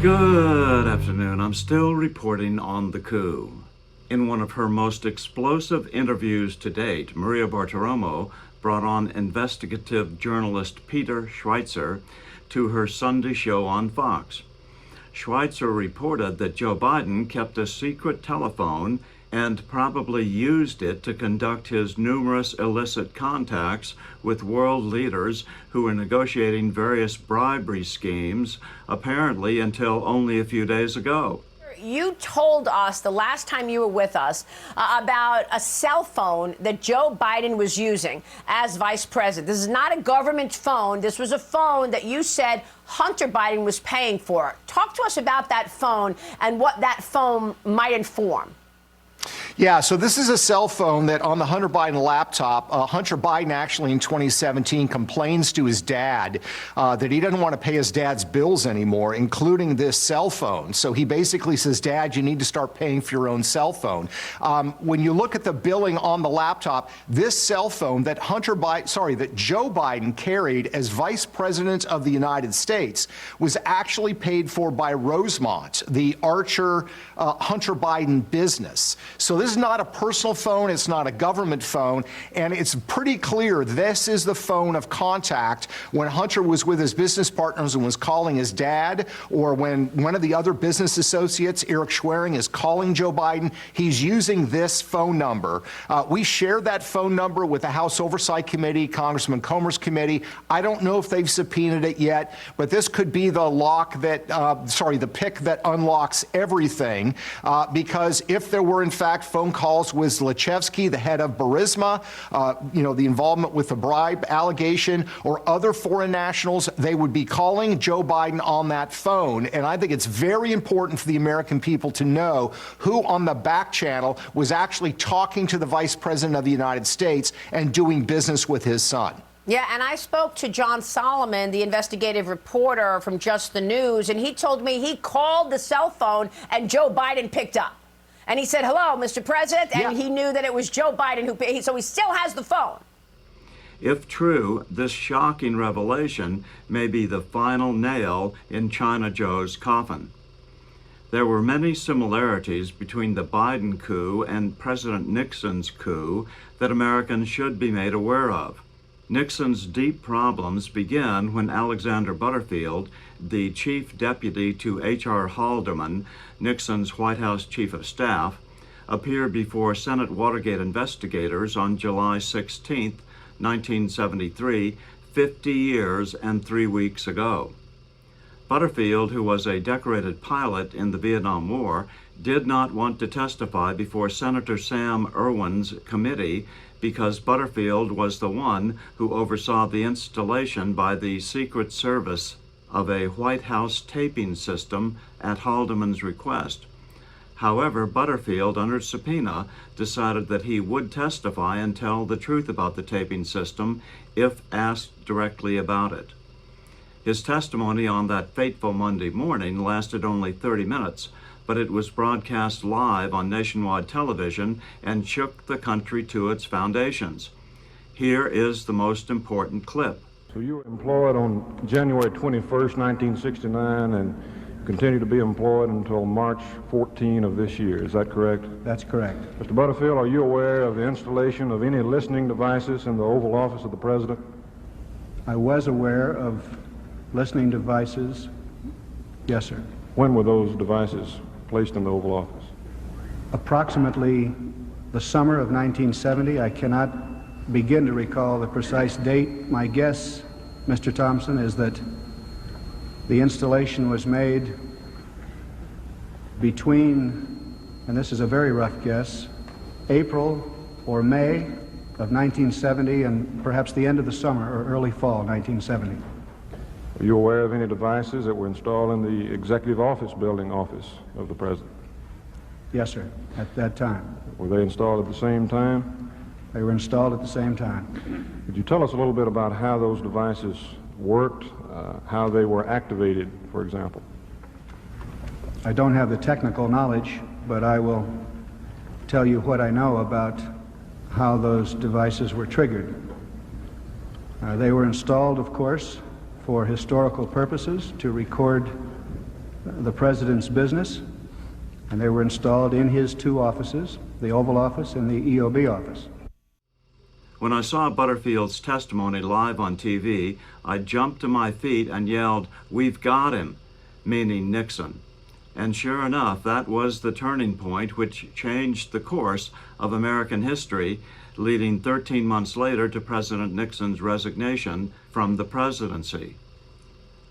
Good afternoon. I'm still reporting on the coup. In one of her most explosive interviews to date, Maria Bartiromo brought on investigative journalist Peter Schweizer to her Sunday show on Fox. Schweizer reported that Joe Biden kept a secret telephone and probably used it to conduct his numerous illicit contacts with world leaders who were negotiating various bribery schemes, apparently until only a few days ago. You told us the last time you were with us about a cell phone that Joe Biden was using as vice president. This is not a government phone. This was a phone that you said Hunter Biden was paying for. Talk to us about that phone and what that phone might inform. Yeah, so this is a cell phone that on the Hunter Biden laptop, Hunter Biden actually in 2017 complains to his dad that he doesn't want to pay his dad's bills anymore, including this cell phone. So he basically says, Dad, you need to start paying for your own cell phone. When you look at the billing on the laptop, this cell phone that that Joe Biden carried as vice president of the United States was actually paid for by Rosemont, the Archer Hunter Biden business. So this is not a personal phone, it's not a government phone, and it's pretty clear this is the phone of contact when Hunter was with his business partners and was calling his dad, or when one of the other business associates, Eric Schweizer, is calling Joe Biden, he's using this phone number. We shared that phone number with the House Oversight Committee, Congressman Comer's committee. I don't know if they've subpoenaed it yet, but this could be the lock that, the pick that unlocks everything, because if there were in fact phone calls with Zlochevsky, the head of Burisma, the involvement with the bribe allegation, or other foreign nationals, they would be calling Joe Biden on that phone. And I think it's very important for the American people to know who on the back channel was actually talking to the Vice President of the United States and doing business with his son. Yeah, and I spoke to John Solomon, the investigative reporter from Just the News, and he told me he called the cell phone and Joe Biden picked up. And he said, hello, Mr. President, and he knew that it was Joe Biden who paid, so he still has the phone. If true, this shocking revelation may be the final nail in China Joe's coffin. There were many similarities between the Biden coup and President Nixon's coup that Americans should be made aware of. Nixon's deep problems began when Alexander Butterfield, the chief deputy to H.R. Haldeman, Nixon's White House chief of staff, appeared before Senate Watergate investigators on July 16, 1973, 50 years and 3 weeks ago. Butterfield, who was a decorated pilot in the Vietnam War, did not want to testify before Senator Sam Erwin's committee because Butterfield was the one who oversaw the installation by the Secret Service of a White House taping system at Haldeman's request. However, Butterfield, under subpoena, decided that he would testify and tell the truth about the taping system if asked directly about it. His testimony on that fateful Monday morning lasted only 30 minutes, but it was broadcast live on nationwide television and shook the country to its foundations. Here is the most important clip. So you were employed on January 21st, 1969, and continue to be employed until March 14 of this year. Is that correct? That's correct. Mr. Butterfield, are you aware of the installation of any listening devices in the Oval Office of the President? I was aware of listening devices. Yes, sir. When were those devices placed in the Oval Office? Approximately the summer of 1970. I cannot begin to recall the precise date. My guess, Mr. Thompson, is that the installation was made between, and this is a very rough guess, April or May of 1970 and perhaps the end of the summer or early fall 1970. Are you aware of any devices that were installed in the Executive Office Building office of the President? Yes, sir, at that time. Were they installed at the same time? They were installed at the same time. Could you tell us a little bit about how those devices worked, how they were activated, for example? I don't have the technical knowledge, but I will tell you what I know about how those devices were triggered. They were installed, of course, for historical purposes, to record the President's business, and they were installed in his two offices, the Oval Office and the EOB office. When I saw Butterfield's testimony live on TV, I jumped to my feet and yelled, "We've got him," meaning Nixon. And sure enough, that was the turning point which changed the course of American history, leading 13 months later to President Nixon's resignation from the presidency.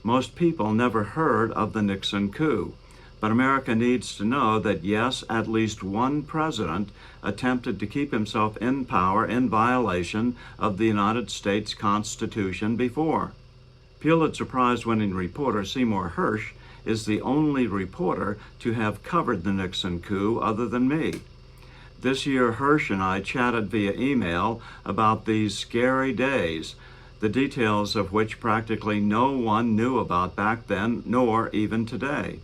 Most people never heard of the Nixon coup, but America needs to know that yes, at least one president attempted to keep himself in power in violation of the United States Constitution before. Pulitzer Prize-winning reporter Seymour Hersh is the only reporter to have covered the Nixon coup other than me. This year, Hersh and I chatted via email about these scary days, the details of which practically no one knew about back then, nor even today.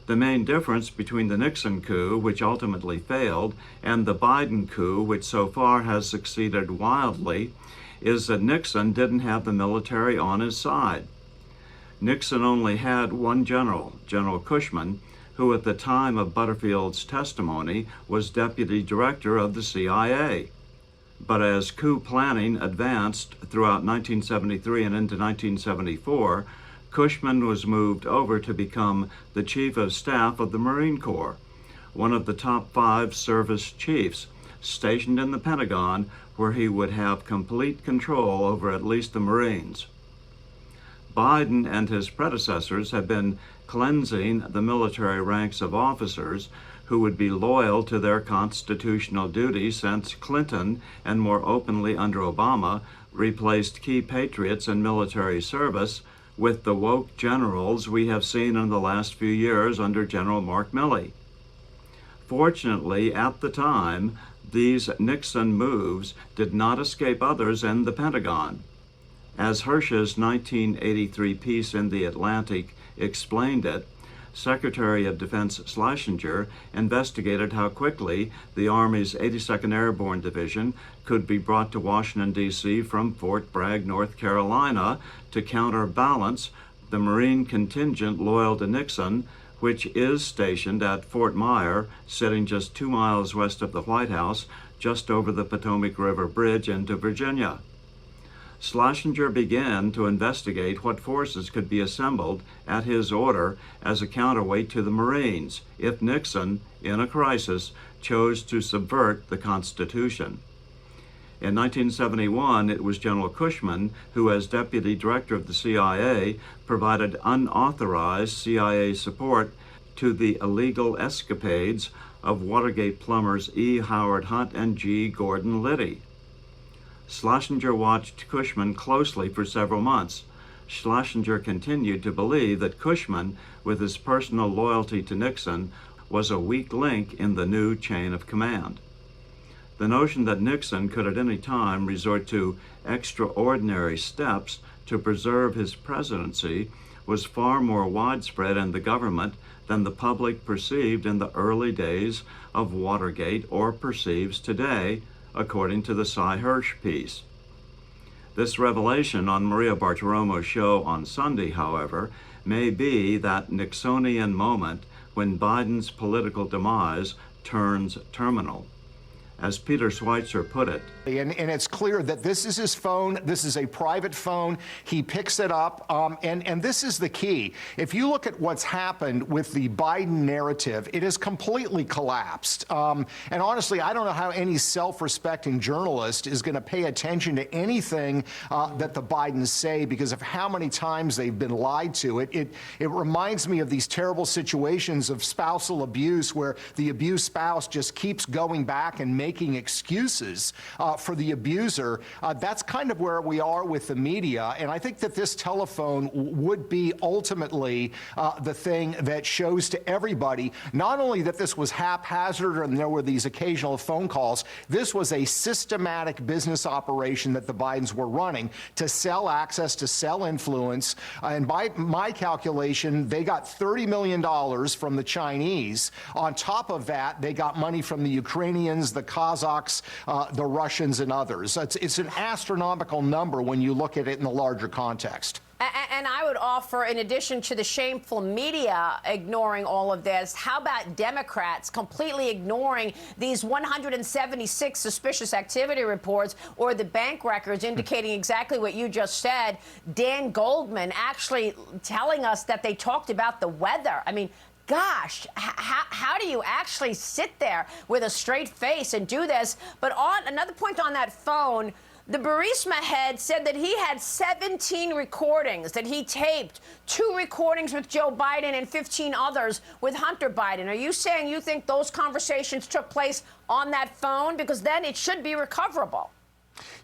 The main difference between the Nixon coup, which ultimately failed, and the Biden coup, which so far has succeeded wildly, is that Nixon didn't have the military on his side. Nixon only had one general, General Cushman, who at the time of Butterfield's testimony was deputy director of the CIA. But as coup planning advanced throughout 1973 and into 1974, Cushman was moved over to become the Chief of Staff of the Marine Corps, one of the top 5 service chiefs, stationed in the Pentagon, where he would have complete control over at least the Marines. Biden and his predecessors have been cleansing the military ranks of officers who would be loyal to their constitutional duty since Clinton, and more openly under Obama, replaced key patriots in military service with the woke generals we have seen in the last few years under General Mark Milley. Fortunately, at the time, these Nixon moves did not escape others in the Pentagon. As Hersh's 1983 piece in The Atlantic explained it, Secretary of Defense Schlesinger investigated how quickly the Army's 82nd Airborne Division could be brought to Washington, D.C. from Fort Bragg, North Carolina, to counterbalance the Marine contingent loyal to Nixon, which is stationed at Fort Myer, sitting just 2 miles west of the White House, just over the Potomac River Bridge into Virginia. Schlesinger began to investigate what forces could be assembled at his order as a counterweight to the Marines if Nixon, in a crisis, chose to subvert the Constitution. In 1971, it was General Cushman who, as deputy director of the CIA, provided unauthorized CIA support to the illegal escapades of Watergate plumbers E. Howard Hunt and G. Gordon Liddy. Schlesinger watched Cushman closely for several months. Schlesinger continued to believe that Cushman, with his personal loyalty to Nixon, was a weak link in the new chain of command. The notion that Nixon could at any time resort to extraordinary steps to preserve his presidency was far more widespread in the government than the public perceived in the early days of Watergate or perceives today, according to the Cy Hersh piece. This revelation on Maria Bartiromo's show on Sunday, however, may be that Nixonian moment when Biden's political demise turns terminal. As Peter Schweizer put it, and it's clear that this is his phone. This is a private phone. He picks it up, and this is the key. If you look at what's happened with the Biden narrative, it has completely collapsed. And honestly, I don't know how any self-respecting journalist is going to pay attention to anything that the Bidens say because of how many times they've been lied to. It reminds me of these terrible situations of spousal abuse where the abused spouse just keeps going back and making excuses for the abuser. That's kind of where we are with the media, and I think that this telephone would be ultimately the thing that shows to everybody not only that this was haphazard and there were these occasional phone calls, this was a systematic business operation that the Bidens were running to sell access, to sell influence, and by my calculation, they got $30 million from the Chinese. On top of that, they got money from the Ukrainians, the Kazakhs, the Russians, and others. It's an astronomical number when you look at it in the larger context. And I would offer, in addition to the shameful media ignoring all of this, how about Democrats completely ignoring these 176 suspicious activity reports or the bank records indicating exactly what you just said? Dan Goldman actually telling us that they talked about the weather. I mean, gosh, how do you actually sit there with a straight face and do this? But on another point on that phone, the Burisma head said that he had 17 recordings, that he taped 2 recordings with Joe Biden and 15 others with Hunter Biden. Are you saying you think those conversations took place on that phone? Because then it should be recoverable.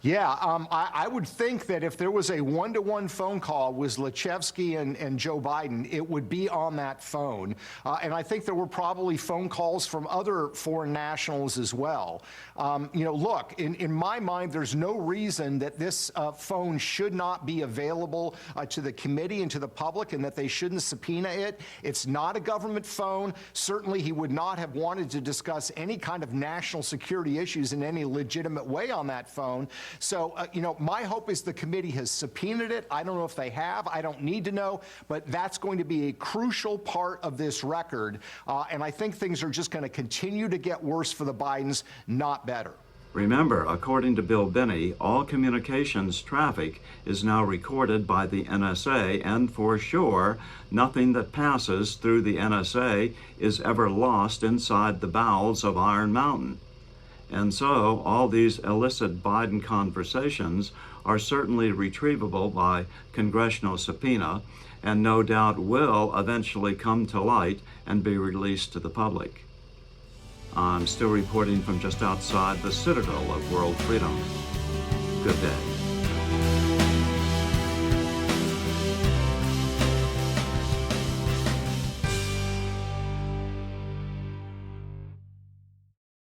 Yeah, I would think that if there was a one-to-one phone call with Zlochevsky and Joe Biden, it would be on that phone. And I think there were probably phone calls from other foreign nationals as well. You know, look, in my mind, there's no reason that this phone should not be available to the committee and to the public, and that they shouldn't subpoena it. It's not a government phone. Certainly, he would not have wanted to discuss any kind of national security issues in any legitimate way on that phone. So, you know, my hope is the committee has subpoenaed it. I don't know if they have. I don't need to know. But that's going to be a crucial part of this record. And I think things are just going to continue to get worse for the Bidens, not better. Remember, according to Bill Binney, all communications traffic is now recorded by the NSA, and for sure, nothing that passes through the NSA is ever lost inside the bowels of Iron Mountain. And so all these illicit Biden conversations are certainly retrievable by congressional subpoena, and no doubt will eventually come to light and be released to the public. I'm still reporting from just outside the citadel of world freedom. Good day.